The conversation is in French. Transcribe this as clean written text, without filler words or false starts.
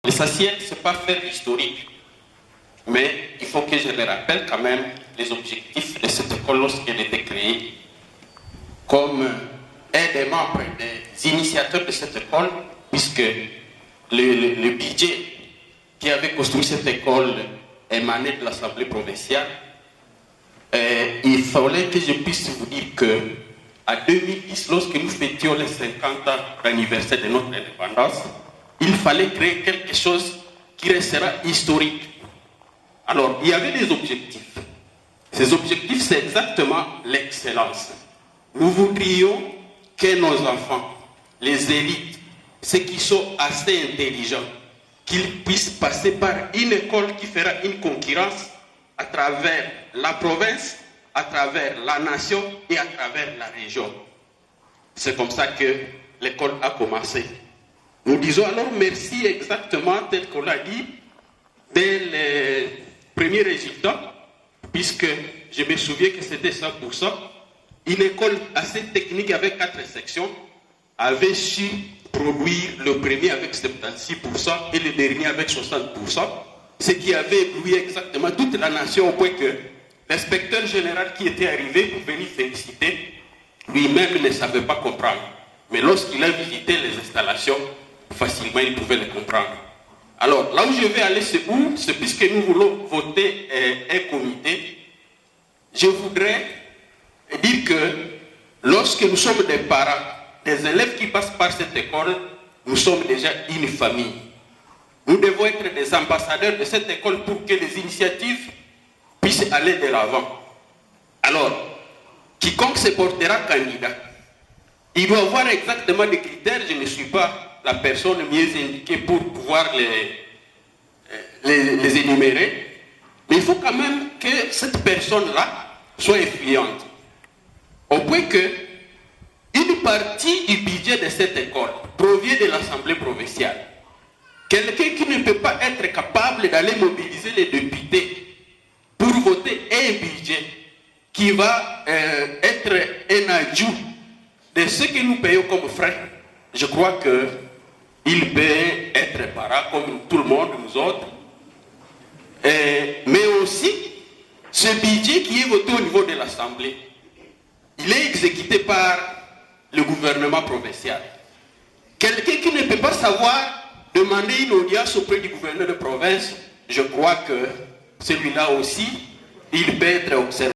L'essentiel, ce n'est pas faire l'historique, mais il faut que je le rappelle quand même les objectifs de cette école lorsqu'elle était créée. Comme un des membres, des initiateurs de cette école, puisque le budget qui avait construit cette école émanait de l'Assemblée provinciale, il fallait que je puisse vous dire que en 2010, lorsque nous fêtions les 50 ans d'anniversaire de notre indépendance, il fallait créer quelque chose qui restera historique. Alors, il y avait des objectifs. Ces objectifs, c'est exactement l'excellence. Nous voudrions que nos enfants, les élites, ceux qui sont assez intelligents, qu'ils puissent passer par une école qui fera une concurrence à travers la province, à travers la nation et à travers la région. C'est comme ça que l'école a commencé. Nous disons alors merci exactement tel qu'on l'a dit dès les premiers résultats, puisque je me souviens que c'était 100%. Une école assez technique avec 4 sections avait su produire le premier avec 76% et le dernier avec 60%, ce qui avait ébloui exactement toute la nation au point que l'inspecteur général qui était arrivé pour venir féliciter, lui-même ne savait pas comprendre. Mais lorsqu'il a visité les installations, facilement il pouvait les comprendre. Alors, là où je vais aller, c'est où? C'est puisque nous voulons voter un comité. Je voudrais dire que lorsque nous sommes des parents, des élèves qui passent par cette école, nous sommes déjà une famille. Nous devons être des ambassadeurs de cette école pour que les initiatives puissent aller de l'avant. Alors, quiconque se portera candidat, il doit avoir exactement des critères. Je ne suis pas la personne mieux indiquée pour pouvoir les énumérer, mais il faut quand même que cette personne-là soit influente. Au point que une partie du budget de cette école provient de l'Assemblée provinciale. Quelqu'un qui ne peut pas être capable d'aller mobiliser les députés pour voter un budget qui va être un ajout de ce que nous payons comme frais, je crois qu'il peut être parent comme tout le monde, nous autres. Mais aussi, ce budget qui est voté au niveau de l'Assemblée, il est exécuté par le gouvernement provincial. Quelqu'un qui ne peut pas savoir demander une audience auprès du gouverneur de province, je crois que celui-là aussi, il peut être observé.